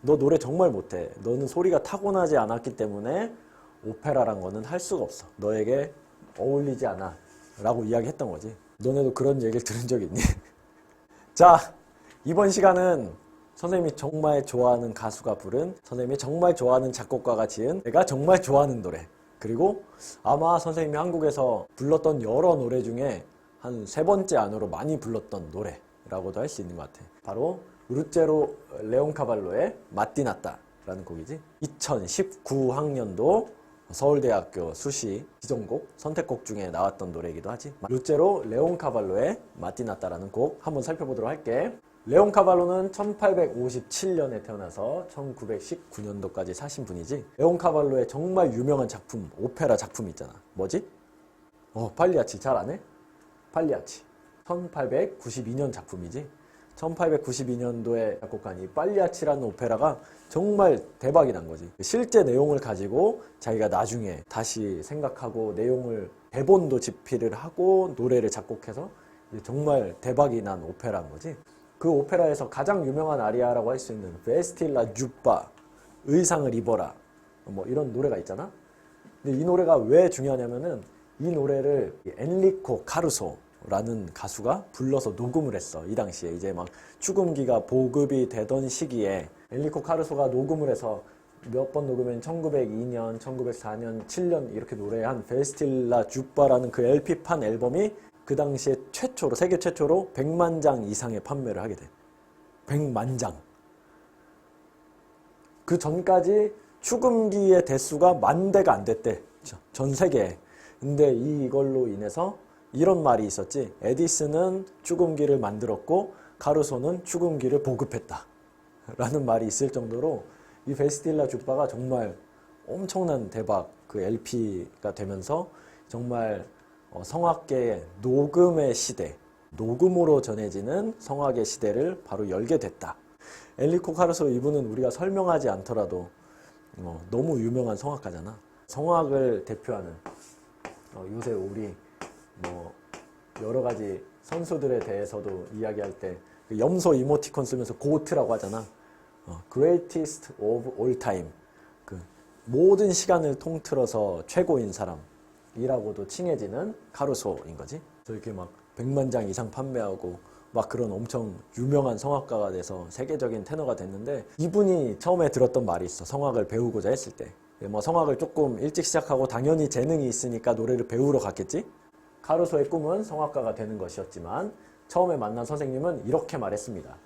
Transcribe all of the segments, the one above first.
너 노래 정말 못해. 너는 소리가 타고나지 않았기 때문에 오페라란 거는 할 수가 없어. 너에게 어울리지 않아. 라고 이야기했던 거지. 너네도 그런 얘기를 들은 적 있니? 자, 이번 시간은 선생님이 정말 좋아하는 가수가 부른, 선생님이 정말 좋아하는 작곡가가 지은, 내가 정말 좋아하는 노래, 그리고 아마 선생님이 한국에서 불렀던 여러 노래 중에 한 세 번째 안으로 많이 불렀던 노래라고도 할 수 있는 것 같아. 바로 루체로 레온카발로의 마띠나따 라는 곡이지. 2019학년도 서울대학교 수시 기존곡 선택곡 중에 나왔던 노래이기도 하지. 루체로 레온카발로의 마띠나따라는 곡 한번 살펴보도록 할게. 레온카발로는 1857년에 태어나서 1919년도까지 사신 분이지. 레온카발로의 정말 유명한 작품, 오페라 작품이 있잖아. 뭐지? 팔리아치. 잘 아네? 팔리아치. 1892년 작품이지. 1892년도에 작곡한 이 팔리아치라는 오페라가 정말 대박이 난 거지. 실제 내용을 가지고 자기가 나중에 다시 생각하고 내용을 대본도 집필을 하고 노래를 작곡해서 정말 대박이 난 오페라인 거지. 그 오페라에서 가장 유명한 아리아라고 할 수 있는 베스틸라 주빠, 의상을 입어라, 뭐 이런 노래가 있잖아. 근데 이 노래가 왜 중요하냐면은 이 노래를 엔리코 카루소라는 가수가 불러서 녹음을 했어. 이 당시에 이제 막 축음기가 보급이 되던 시기에 엔리코 카루소가 녹음을 해서 몇 번 녹음한 1902년, 1904년, 7년 이렇게 노래한 베스틸라 주빠라는 그 LP판 앨범이 그 당시에 최초로, 세계 최초로 100만 장 이상의 판매를 하게 돼. 100만 장. 그 전까지 축음기의 대수가 10,000대가 안 됐대. 전 세계에. 근데 이걸로 인해서 이런 말이 있었지. 에디슨은 축음기를 만들었고 카루소는 축음기를 보급했다. 라는 말이 있을 정도로 이 베스틸라 주빠가 정말 엄청난 대박 그 LP가 되면서 정말 성악계의 녹음의 시대, 녹음으로 전해지는 성악의 시대를 바로 열게 됐다. 엔리코 카루소 이분은 우리가 설명하지 않더라도 너무 유명한 성악가잖아. 성악을 대표하는 요새 우리 뭐 여러 가지 선수들에 대해서도 이야기할 때 그 염소 이모티콘 쓰면서 고트라고 하잖아. Greatest of all time. 그 모든 시간을 통틀어서 최고인 사람이라고도 칭해지는 카루소인 거지. 이렇게 막 100만 장 이상 판매하고 막 그런 엄청 유명한 성악가가 돼서 세계적인 테너가 됐는데, 이분이 처음에 들었던 말이 있어. 성악을 배우고자 했을 때. 뭐 성악을 조금 일찍 시작하고 당연히 재능이 있으니까 노래를 배우러 갔겠지? 카루소의 꿈은 성악가가 되는 것이었지만 처음에 만난 선생님은 이렇게 말했습니다.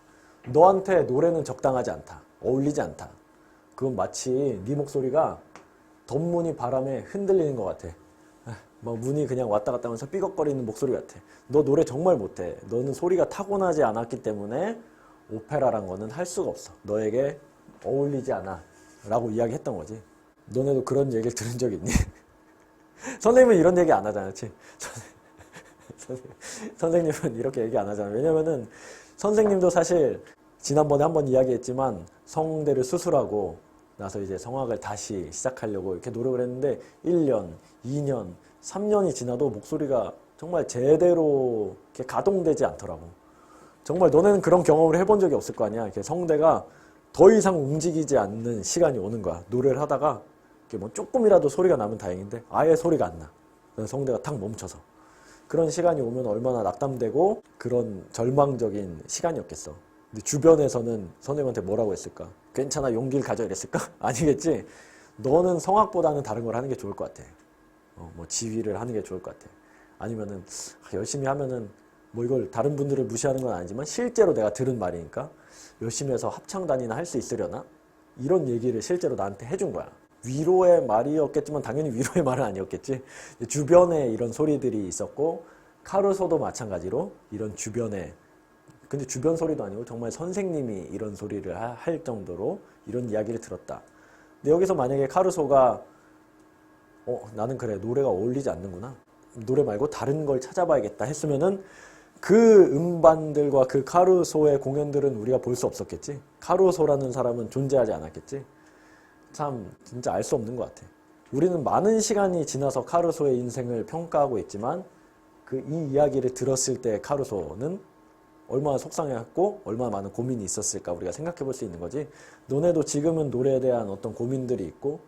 너한테 노래는 적당하지 않다. 어울리지 않다. 그건 마치 네 목소리가 덧문이 바람에 흔들리는 것 같아. 막 문이 그냥 왔다 갔다 하면서 삐걱거리는 목소리 같아. 너 노래 정말 못해. 너는 소리가 타고나지 않았기 때문에 오페라란 거는 할 수가 없어. 너에게 어울리지 않아. 라고 이야기했던 거지. 너네도 그런 얘기를 들은 적 있니? 선생님은 이런 얘기 안 하잖아. 그치? 선생님은 이렇게 얘기 안 하잖아. 왜냐면은 선생님도 사실 지난번에 한번 이야기했지만 성대를 수술하고 나서 이제 성악을 다시 시작하려고 이렇게 노력을 했는데 1년, 2년, 3년이 지나도 목소리가 정말 제대로 이렇게 가동되지 않더라고. 정말 너네는 그런 경험을 해본 적이 없을 거 아니야. 이렇게 성대가 더 이상 움직이지 않는 시간이 오는 거야. 노래를 하다가 이렇게 뭐 조금이라도 소리가 나면 다행인데 아예 소리가 안 나. 그래서 성대가 탁 멈춰서. 그런 시간이 오면 얼마나 낙담되고 그런 절망적인 시간이었겠어. 근데 주변에서는 선생님한테 뭐라고 했을까? 괜찮아, 용기를 가져 이랬을까? 아니겠지? 너는 성악보다는 다른 걸 하는 게 좋을 것 같아. 뭐 지휘를 하는 게 좋을 것 같아. 아니면은 열심히 하면은 뭐 이걸 다른 분들을 무시하는 건 아니지만 실제로 내가 들은 말이니까 열심히 해서 합창단이나 할 수 있으려나? 이런 얘기를 실제로 나한테 해준 거야. 위로의 말이었겠지만 당연히 위로의 말은 아니었겠지. 주변에 이런 소리들이 있었고 카루소도 마찬가지로 이런 주변에, 근데 주변 소리도 아니고 정말 선생님이 이런 소리를 할 정도로 이런 이야기를 들었다. 근데 여기서 만약에 카루소가 나는 그래 노래가 어울리지 않는구나, 노래 말고 다른 걸 찾아봐야겠다 했으면은 그 음반들과 그 카루소의 공연들은 우리가 볼 수 없었겠지. 카루소라는 사람은 존재하지 않았겠지. 참 진짜 알 수 없는 것 같아. 우리는 많은 시간이 지나서 카루소의 인생을 평가하고 있지만 그 이 이야기를 들었을 때 카루소는 얼마나 속상해했고 얼마나 많은 고민이 있었을까 우리가 생각해 볼 수 있는 거지. 너네도 지금은 노래에 대한 어떤 고민들이 있고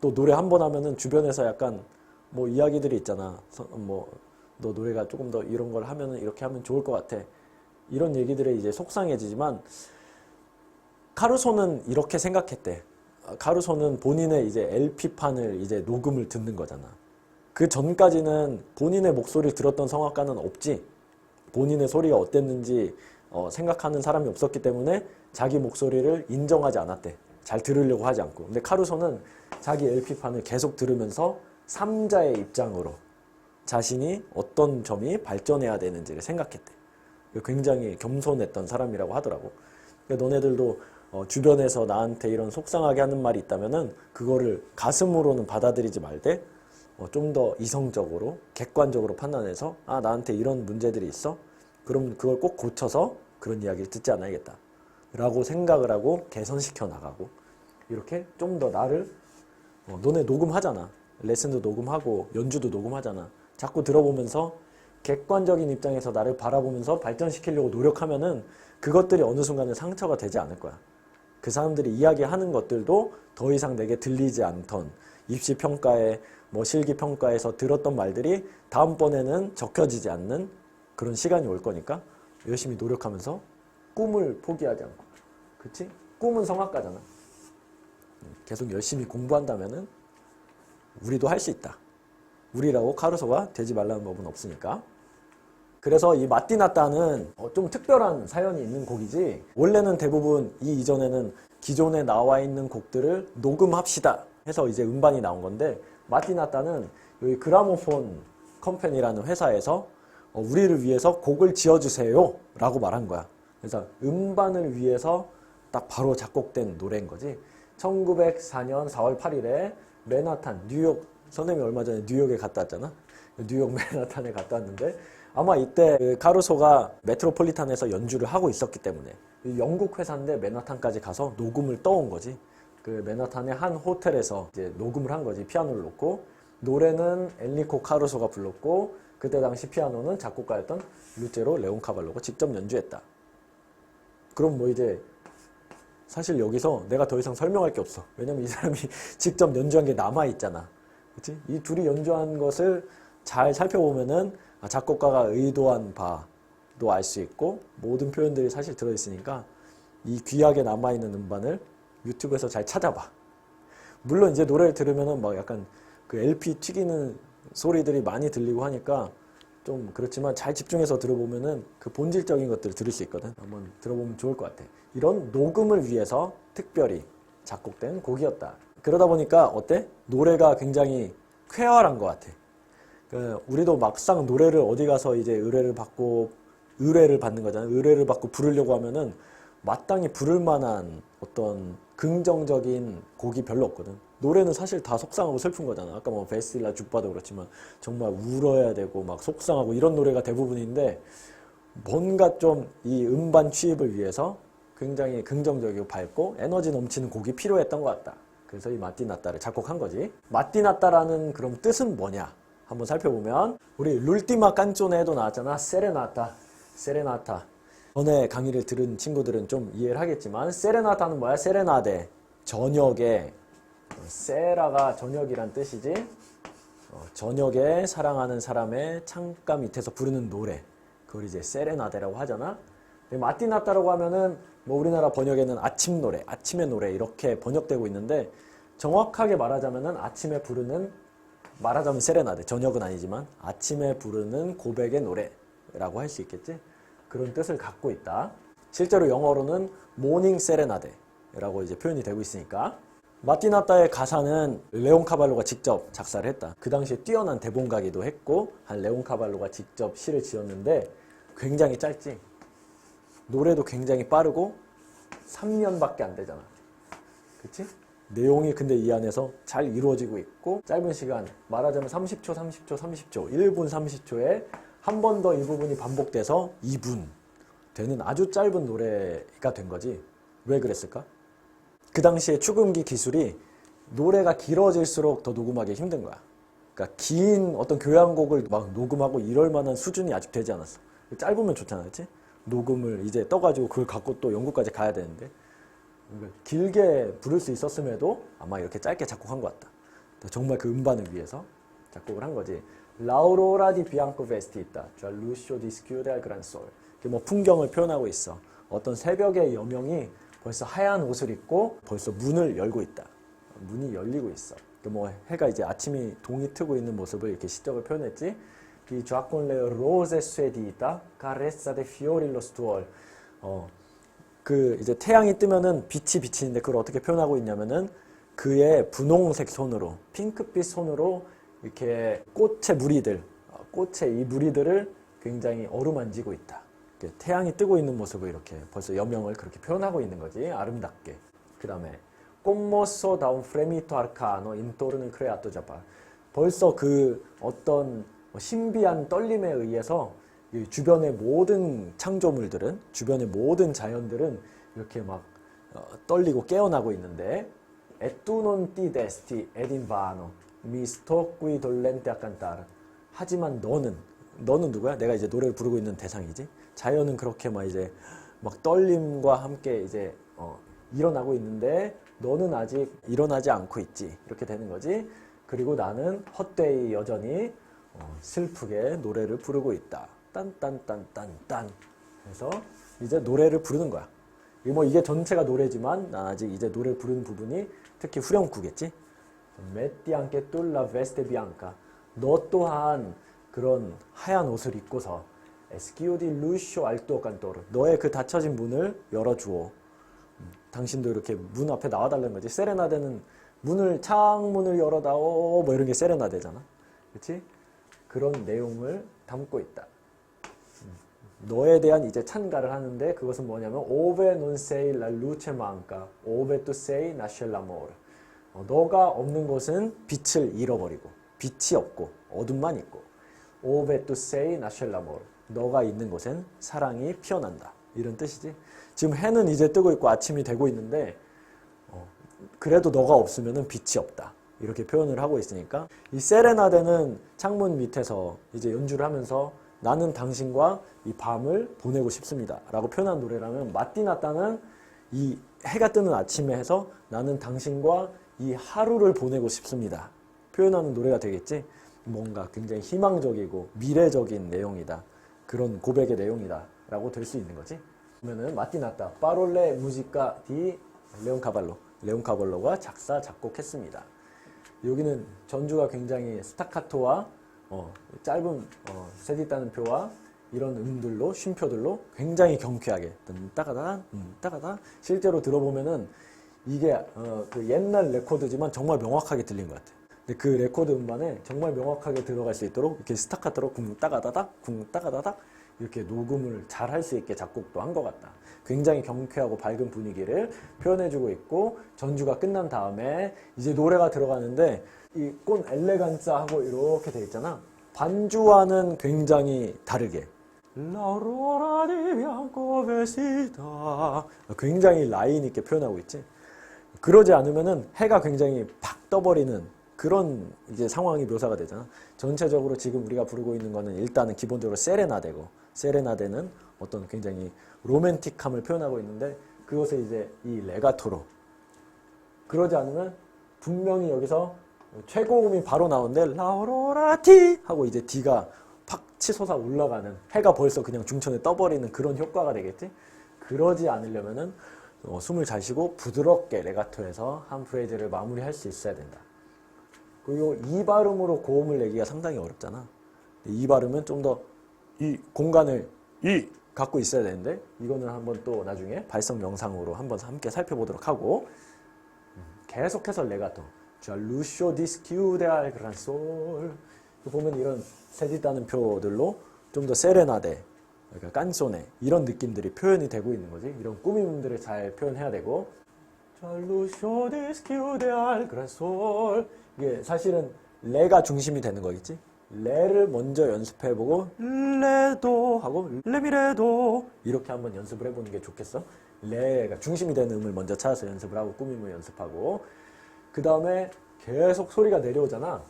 또 노래 한 번 하면은 주변에서 약간 뭐 이야기들이 있잖아. 뭐 너 노래가 조금 더 이런 걸 하면은 이렇게 하면 좋을 것 같아. 이런 얘기들에 이제 속상해지지만 카루소는 이렇게 생각했대. 카루소는 본인의 이제 LP판을 이제 녹음을 듣는 거잖아. 그 전까지는 본인의 목소리를 들었던 성악가는 없지. 본인의 소리가 어땠는지 생각하는 사람이 없었기 때문에 자기 목소리를 인정하지 않았대. 잘 들으려고 하지 않고. 근데 카루소는 자기 LP판을 계속 들으면서 3자의 입장으로 자신이 어떤 점이 발전해야 되는지를 생각했대. 굉장히 겸손했던 사람이라고 하더라고. 그러니까 너네들도 주변에서 나한테 이런 속상하게 하는 말이 있다면은 그거를 가슴으로는 받아들이지 말되 좀 더 이성적으로 객관적으로 판단해서 아 나한테 이런 문제들이 있어? 그럼 그걸 꼭 고쳐서 그런 이야기를 듣지 않아야겠다 라고 생각을 하고 개선시켜 나가고 이렇게 좀 더 나를 너네 녹음하잖아. 레슨도 녹음하고 연주도 녹음하잖아. 자꾸 들어보면서 객관적인 입장에서 나를 바라보면서 발전시키려고 노력하면은 그것들이 어느 순간에 상처가 되지 않을 거야. 그 사람들이 이야기하는 것들도 더 이상 내게 들리지 않던 입시평가에 뭐 실기평가에서 들었던 말들이 다음번에는 적혀지지 않는 그런 시간이 올 거니까 열심히 노력하면서 꿈을 포기하지 않고. 그치? 꿈은 성악가잖아. 계속 열심히 공부한다면은 우리도 할 수 있다. 우리라고 카루소가 되지 말라는 법은 없으니까. 그래서 이 마띠나따는 좀 특별한 사연이 있는 곡이지 원래는 대부분 이 이전에는 기존에 나와 있는 곡들을 녹음합시다 해서 이제 음반이 나온 건데 마띠나따는 여기 그라모폰 컴퍼니라는 회사에서 우리를 위해서 곡을 지어주세요 라고 말한 거야. 그래서 음반을 위해서 딱 바로 작곡된 노래인 거지. 1904년 4월 8일에 맨하탄, 뉴욕, 선생님이 얼마 전에 뉴욕에 갔다 왔잖아. 뉴욕 맨하탄에 갔다 왔는데 아마 이때 그 카루소가 메트로폴리탄에서 연주를 하고 있었기 때문에 영국 회사인데 맨하탄까지 가서 녹음을 떠온 거지. 그 맨하탄의 한 호텔에서 이제 녹음을 한 거지. 피아노를 놓고 노래는 엔리코 카루소가 불렀고 그때 당시 피아노는 작곡가였던 루체로 레온카발로가 직접 연주했다. 그럼 뭐 이제 사실 여기서 내가 더 이상 설명할 게 없어. 왜냐면 이 사람이 직접 연주한 게 남아있잖아. 그치? 이 둘이 연주한 것을 잘 살펴보면은 작곡가가 의도한 바도 알 수 있고 모든 표현들이 사실 들어있으니까 이 귀하게 남아있는 음반을 유튜브에서 잘 찾아봐. 물론 이제 노래를 들으면은 막 약간 그 LP 튀기는 소리들이 많이 들리고 하니까 좀 그렇지만 잘 집중해서 들어보면은 그 본질적인 것들을 들을 수 있거든. 한번 들어보면 좋을 것 같아. 이런 녹음을 위해서 특별히 작곡된 곡이었다. 그러다 보니까 어때? 노래가 굉장히 쾌활한 것 같아. 우리도 막상 노래를 어디 가서 이제 의뢰를 받는 거잖아. 의뢰를 받고 부르려고 하면은 마땅히 부를 만한 어떤 긍정적인 곡이 별로 없거든. 노래는 사실 다 속상하고 슬픈 거잖아. 아까 뭐 베스틸라 죽바도 그렇지만 정말 울어야 되고 막 속상하고 이런 노래가 대부분인데 뭔가 좀 이 음반 취입을 위해서 굉장히 긍정적이고 밝고 에너지 넘치는 곡이 필요했던 것 같다. 그래서 이 마띠나따를 작곡한 거지. 마띠나따라는 그럼 뜻은 뭐냐? 한번 살펴보면 우리 룰티마 깐조네에도 나왔잖아. 세레나타. 전에 강의를 들은 친구들은 좀 이해를 하겠지만 세레나타는 뭐야? 세레나데. 저녁에 세라가 저녁이란 뜻이지. 저녁에 사랑하는 사람의 창가 밑에서 부르는 노래. 그걸 이제 세레나데라고 하잖아. 마띠나따라고 하면은 뭐 우리나라 번역에는 아침 노래, 아침의 노래 이렇게 번역되고 있는데 정확하게 말하자면은 아침에 부르는 말하자면 세레나데, 저녁은 아니지만 아침에 부르는 고백의 노래라고 할 수 있겠지? 그런 뜻을 갖고 있다. 실제로 영어로는 모닝 세레나데라고 이제 표현이 되고 있으니까. 마띠나따의 가사는 레온 카발로가 직접 작사를 했다. 그 당시에 뛰어난 대본가기도 했고 한 레온 카발로가 직접 시를 지었는데 굉장히 짧지. 노래도 굉장히 빠르고 3년밖에 안 되잖아. 그치? 내용이 근데 이 안에서 잘 이루어지고 있고 짧은 시간, 말하자면 30초, 1분 30초에 한 번 더 이 부분이 반복돼서 2분 되는 아주 짧은 노래가 된 거지. 왜 그랬을까? 그 당시에 축음기 기술이 노래가 길어질수록 더 녹음하기 힘든 거야. 그러니까 긴 어떤 교향곡을 막 녹음하고 이럴 만한 수준이 아직 되지 않았어. 짧으면 좋잖아, 그치? 녹음을 이제 떠가지고 그걸 갖고 또 영국까지 가야 되는데 길게 부를 수 있었음에도 아마 이렇게 짧게 작곡한 것 같다. 정말 그 음반을 위해서 작곡을 한 거지. 라우로라 디 비앙코 베스티타, 루시오 디 스키우데 알 그란 솔. 뭐 풍경을 표현하고 있어. 어떤 새벽의 여명이 벌써 하얀 옷을 입고 벌써 문을 열고 있다. 문이 열리고 있어. 뭐 해가 이제 아침이 동이 트고 있는 모습을 이렇게 시적을 표현했지. 이 giaconle rose suedita, carezza de fiori lo stuol. 그 이제 태양이 뜨면은 빛이 비치는데 그걸 어떻게 표현하고 있냐면은 그의 분홍색 손으로, 핑크빛 손으로 이렇게 꽃의 무리들, 꽃의 이 무리들을 굉장히 어루만지고 있다. 태양이 뜨고 있는 모습을 이렇게 벌써 여명을 그렇게 표현하고 있는 거지. 아름답게. 그 다음에 commosso da un fremito arcano intorno creato già. 벌써 그 어떤 신비한 떨림에 의해서 주변의 모든 창조물들은, 주변의 모든 자연들은 이렇게 막 떨리고 깨어나고 있는데 E tu non ti desti ed invano mi sto qui dolente a cantare. 하지만 너는 누구야? 내가 이제 노래를 부르고 있는 대상이지. 자연은 그렇게 막 이제 막 떨림과 함께 이제 일어나고 있는데 너는 아직 일어나지 않고 있지. 이렇게 되는 거지. 그리고 나는 헛되이 여전히 슬프게 노래를 부르고 있다. 딴딴딴딴딴. 그래서 이제 노래를 부르는 거야. 뭐 이게 전체가 노래지만 난 아직 이제 노래 부르는 부분이 특히 후렴구겠지. Metti anche tu la veste bianca. 너 또한 그런 하얀 옷을 입고서 Schiudi l'uscio al tuo cantore. 너의 그 닫혀진 문을 열어주오. 당신도 이렇게 문 앞에 나와달라는 거지. 세레나데는 창문을 열어다오 뭐 이런 게 세레나데잖아. 그렇지? 그런 내용을 담고 있다. 너에 대한 이제 찬가를 하는데 그것은 뭐냐면 Ove non sei la luce manca, ove tu sei nasce l'amore. 너가 없는 곳은 빛을 잃어버리고 빛이 없고 어둠만 있고 Ove tu sei nasce l'amore. 너가 있는 곳엔 사랑이 피어난다. 이런 뜻이지. 지금 해는 이제 뜨고 있고 아침이 되고 있는데 그래도 너가 없으면 빛이 없다. 이렇게 표현을 하고 있으니까 이 세레나데는 창문 밑에서 이제 연주를 하면서 나는 당신과 이 밤을 보내고 싶습니다. 라고 표현한 노래라면 마띠나따는 이 해가 뜨는 아침에 해서 나는 당신과 이 하루를 보내고 싶습니다. 표현하는 노래가 되겠지. 뭔가 굉장히 희망적이고 미래적인 내용이다. 그런 고백의 내용이다. 라고 될 수 있는 거지. 그러면은 마띠나따 파롤레 무지카 디 레온 카발로. 레온 카발로가 작사 작곡했습니다. 여기는 전주가 굉장히 스타카토와 짧은 세디따는 표와 이런 음들로 쉼표들로 굉장히 경쾌하게 따가다 따가다 실제로 들어보면은 이게 그 옛날 레코드지만 정말 명확하게 들린 것 같아요. 근데 그 레코드 음반에 정말 명확하게 들어갈 수 있도록 이렇게 스타카토로 쿵 따가다닥 쿵 따가다닥 이렇게 녹음을 잘 할 수 있게 작곡도 한 것 같다. 굉장히 경쾌하고 밝은 분위기를 표현해주고 있고 전주가 끝난 다음에 이제 노래가 들어가는데 이 꼰 엘레간자 하고 이렇게 돼 있잖아. 반주와는 굉장히 다르게 라우로라 디 비앙코 베시타 굉장히 라인 있게 표현하고 있지. 그러지 않으면은 해가 굉장히 팍 떠버리는 그런 이제 상황이 묘사가 되잖아. 전체적으로 지금 우리가 부르고 있는 거는 일단은 기본적으로 세레나데고 세레나데는 어떤 굉장히 로맨틱함을 표현하고 있는데 그것을 이제 이 레가토로 그러지 않으면 분명히 여기서 최고음이 바로 나오는데 라우로라 티 하고 이제 D가 팍 치솟아 올라가는 해가 벌써 그냥 중천에 떠버리는 그런 효과가 되겠지. 그러지 않으려면은 숨을 잘 쉬고 부드럽게 레가토에서 한 프레이즈를 마무리할 수 있어야 된다. 그리고 이 발음으로 고음을 내기가 상당히 어렵잖아. 이 발음은 좀 더 이 공간을 갖고 있어야 되는데 이거는 한번 또 나중에 발성 영상으로 한번 함께 살펴보도록 하고 계속해서 레가토 루쇼 디스키우데 알 그란 솔 보면 이런 세디따는 표들로 좀 더 세레나데 그러니까 깐소네 이런 느낌들이 표현이 되고 있는 거지. 이런 꾸밈들을 잘 표현해야 되고 루쇼 디스키우데 알 그란 솔 이게 사실은 레가 중심이 되는 거겠지. 레를 먼저 연습해보고 레도 하고 레미레도 이렇게 한번 연습을 해보는 게 좋겠어. 레가 중심이 되는 음을 먼저 찾아서 연습을 하고 꾸밈을 연습하고 그 다음에 계속 소리가 내려오잖아.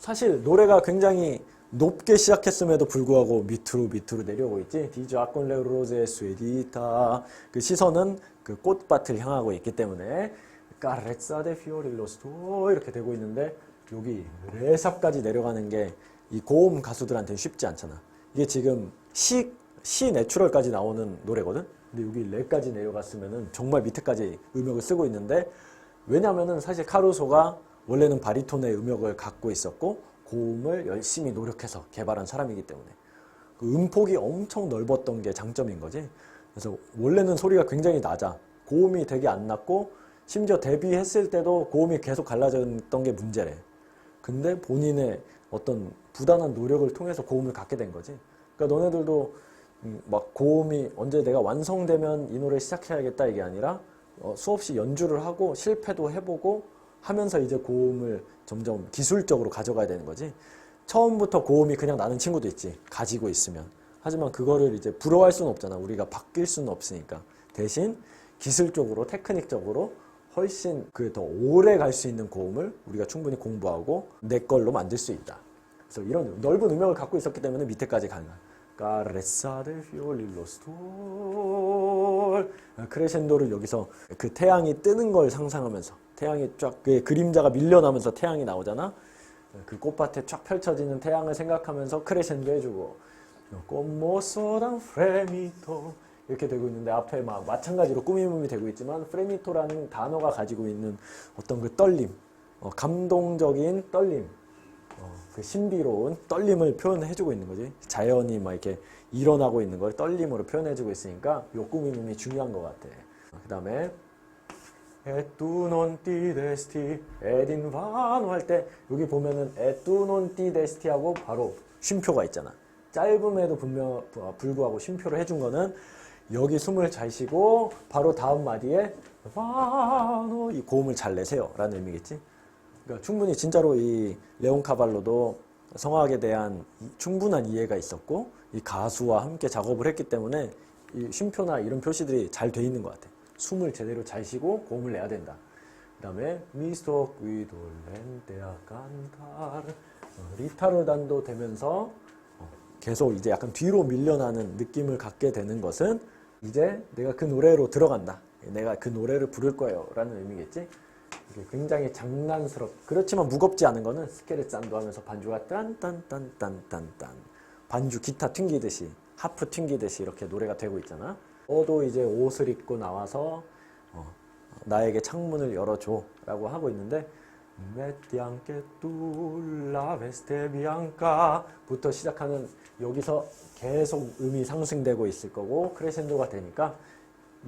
사실 노래가 굉장히 높게 시작했음에도 불구하고 밑으로 내려오고 있지. 디저 아콘 레로제 스웨디타 그 시선은 그 꽃밭을 향하고 있기 때문에 까레사 데 피오릴로스토 이렇게 되고 있는데 여기 레샵까지 내려가는 게 이 고음 가수들한테는 쉽지 않잖아. 이게 지금 시 내추럴까지 나오는 노래거든. 근데 여기 레까지 내려갔으면은 정말 밑에까지 음역을 쓰고 있는데 왜냐면은 사실 카루소가 원래는 바리톤의 음역을 갖고 있었고 고음을 열심히 노력해서 개발한 사람이기 때문에 그 음폭이 엄청 넓었던 게 장점인 거지. 그래서 원래는 소리가 굉장히 낮아. 고음이 되게 안 낮고 심지어 데뷔했을 때도 고음이 계속 갈라졌던 게 문제래. 근데 본인의 어떤 부단한 노력을 통해서 고음을 갖게 된 거지. 그러니까 너네들도 막 고음이 언제 내가 완성되면 이 노래 시작해야겠다 이게 아니라 수없이 연주를 하고 실패도 해보고 하면서 이제 고음을 점점 기술적으로 가져가야 되는 거지. 처음부터 고음이 그냥 나는 친구도 있지. 가지고 있으면. 하지만 그거를 이제 부러워할 수는 없잖아. 우리가 바뀔 수는 없으니까. 대신 기술적으로, 테크닉적으로 훨씬 그 더 오래 갈 수 있는 고음을 우리가 충분히 공부하고 내 걸로 만들 수 있다. 그래서 이런 넓은 음역을 갖고 있었기 때문에 밑에까지 가능한. 까레사데 피올릴로스톨 크레센도를 여기서 그 태양이 뜨는 걸 상상하면서 태양이 쫙 그 그림자가 밀려나면서 태양이 나오잖아. 그 꽃밭에 쫙 펼쳐지는 태양을 생각하면서 크레센도 해주고 꽃모소랑 프레미토 이렇게 되고 있는데 앞에 막 마찬가지로 꾸밈음이 되고 있지만 프레미토라는 단어가 가지고 있는 어떤 그 떨림, 감동적인 떨림, 그 신비로운 떨림을 표현해주고 있는 거지. 자연이 막 이렇게 일어나고 있는 걸 떨림으로 표현해주고 있으니까 요 꾸밈음이 중요한 것 같아. 그 다음에 E tu non ti desti ed in vano 할 때 여기 보면은 E tu non ti desti 하고 바로 쉼표가 있잖아. 짧음에도 불구하고 쉼표를 해준 거는 여기 숨을 잘 쉬고 바로 다음 마디에 vano 이 고음을 잘 내세요 라는 의미겠지. 그러니까 충분히 진짜로 이 레온 카발로도 성악에 대한 충분한 이해가 있었고 이 가수와 함께 작업을 했기 때문에 이 쉼표나 이런 표시들이 잘 돼 있는 것 같아. 숨을 제대로 잘 쉬고 고음을 내야 된다. 그 다음에 미스터 귀돌렌테아 칸타르 리타르단도 되면서 계속 이제 약간 뒤로 밀려나는 느낌을 갖게 되는 것은 이제 내가 그 노래로 들어간다. 내가 그 노래를 부를 거예요 라는 의미겠지. 이게 굉장히 그렇지만 무겁지 않은 거는 스케르산도 하면서 반주가 딴딴딴딴딴딴 반주 기타 튕기듯이 하프 튕기듯이 이렇게 노래가 되고 있잖아. 너도 이제 옷을 입고 나와서 나에게 창문을 열어줘 라고 하고 있는데 Metti anche tu la veste bianca 부터 시작하는 여기서 계속 음이 상승되고 있을 거고 크레센도가 되니까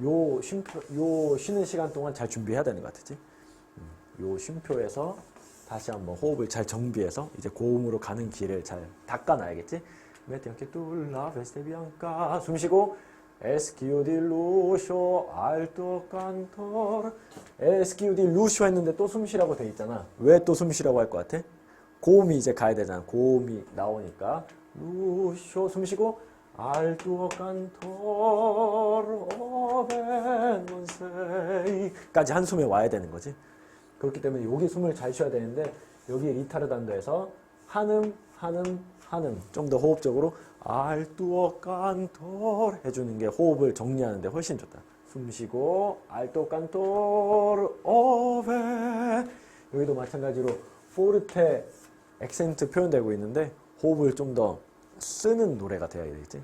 요 쉬는 시간 동안 잘 준비해야 되는 것 같지. 요 쉼표에서 다시 한번 호흡을 잘 정비해서 이제 고음으로 가는 길을 잘 닦아놔야겠지. Metti anche tu la veste bianca 숨 쉬고 에스키우 디 루쇼 알토 칸토르 에스키우 디 루쇼 했는데 또 숨쉬라고 돼 있잖아. 왜 또 숨쉬라고 할 것 같아? 고음이 이제 가야 되잖아. 고음이 나오니까 루쇼 숨쉬고 알토 칸토르 오벤논세이까지 한숨에 와야 되는 거지. 그렇기 때문에 여기 숨을 잘 쉬어야 되는데 여기 리타르단도에서 한음 좀 더 호흡적으로 알투어 칸토르 해주는 게 호흡을 정리하는데 훨씬 좋다. 숨 쉬고 알토 칸토르 오베 여기도 마찬가지로 포르테 액센트 표현되고 있는데 호흡을 좀 더 쓰는 노래가 돼야 되겠지.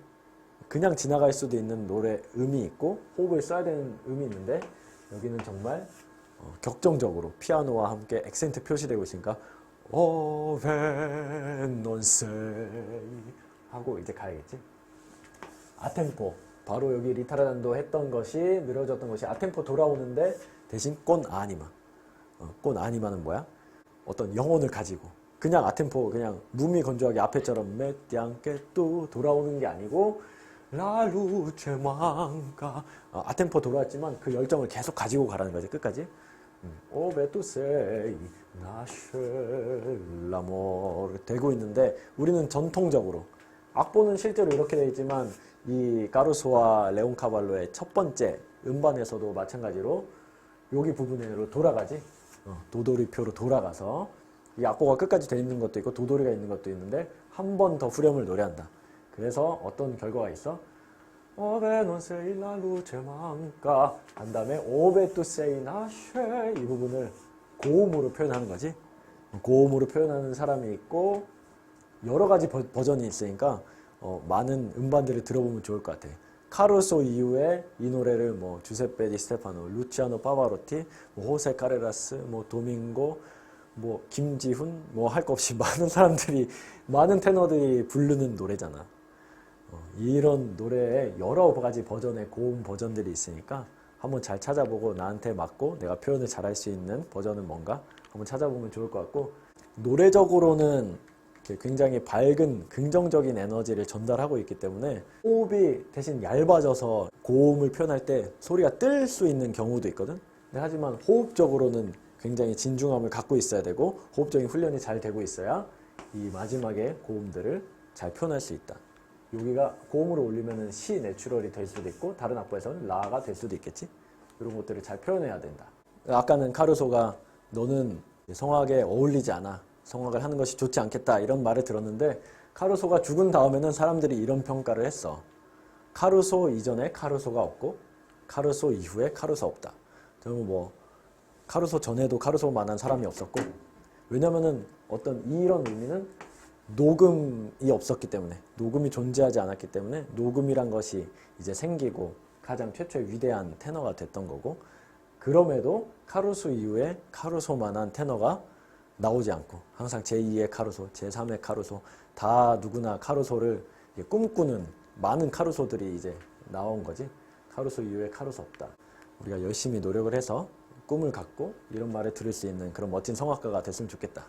그냥 지나갈 수도 있는 노래 음이 있고 호흡을 써야 되는 음이 있는데 여기는 정말 격정적으로 피아노와 함께 액센트 표시되고 있으니까 오벤논세이 하고 이제 가야겠지. 아템포 바로 여기 리타르단도 했던 것이 늘어졌던 것이 아템포 돌아오는데 대신 꼰 아니마. 꼰 아니마는 뭐야? 어떤 영혼을 가지고 그냥 아템포 그냥 무미건조하게 앞에처럼 메띠앙깨뚜 돌아오는 게 아니고 라루체 망가 아템포 돌아왔지만 그 열정을 계속 가지고 가라는 거지 끝까지. 오베투세이 나쉘라모 되고 있는데 우리는 전통적으로 악보는 실제로 이렇게 되어 있지만 이 까루소와 레온 카발로의 첫 번째 음반에서도 마찬가지로 여기 부분으로 돌아가지. 도돌이표로 돌아가서 이 악보가 끝까지 돼 있는 것도 있고 도돌이가 있는 것도 있는데 한 번 더 후렴을 노래한다. 그래서 어떤 결과가 있어? 오베 non sei la luce manca 한 다음에 오베 tu sei nasce 이 부분을 고음으로 표현하는 거지. 고음으로 표현하는 사람이 있고 여러 가지 버전이 있으니까 많은 음반들을 들어보면 좋을 것 같아. 카루소 이후에 이 노래를 뭐 주세페 디 스테파노, 루치아노 파바로티, 뭐 호세 카레라스, 뭐 도밍고, 뭐 김지훈, 뭐 할 거 없이 많은 사람들이 많은 테너들이 부르는 노래잖아. 이런 노래에 여러 가지 버전의 고음 버전들이 있으니까 한번 잘 찾아보고 나한테 맞고 내가 표현을 잘할 수 있는 버전은 뭔가 한번 찾아보면 좋을 것 같고, 노래적으로는 굉장히 밝은 긍정적인 에너지를 전달하고 있기 때문에 호흡이 대신 얇아져서 고음을 표현할 때 소리가 뜰 수 있는 경우도 있거든. 하지만 호흡적으로는 굉장히 진중함을 갖고 있어야 되고 호흡적인 훈련이 잘 되고 있어야 이 마지막에 고음들을 잘 표현할 수 있다. 여기가 고음으로 올리면 시 내추럴이 될 수도 있고 다른 악보에서는 라가 될 수도 있겠지. 이런 것들을 잘 표현해야 된다. 아까는 카루소가 너는 성악에 어울리지 않아, 성악을 하는 것이 좋지 않겠다 이런 말을 들었는데, 카루소가 죽은 다음에는 사람들이 이런 평가를 했어. 카루소 이전에 카루소가 없고 카루소 이후에 카루소 없다. 그러면 뭐 카루소 전에도 카루소만한 사람이 없었고, 왜냐면은 어떤 이런 의미는 녹음이 없었기 때문에, 녹음이 존재하지 않았기 때문에 녹음이란 것이 이제 생기고 가장 최초의 위대한 테너가 됐던 거고, 그럼에도 카루소 이후에 카루소만한 테너가 나오지 않고 항상 제2의 카루소, 제3의 카루소, 다 누구나 카루소를 꿈꾸는 많은 카루소들이 이제 나온 거지. 카루소 이후에 카루소 없다. 우리가 열심히 노력을 해서 꿈을 갖고 이런 말을 들을 수 있는 그런 멋진 성악가가 됐으면 좋겠다.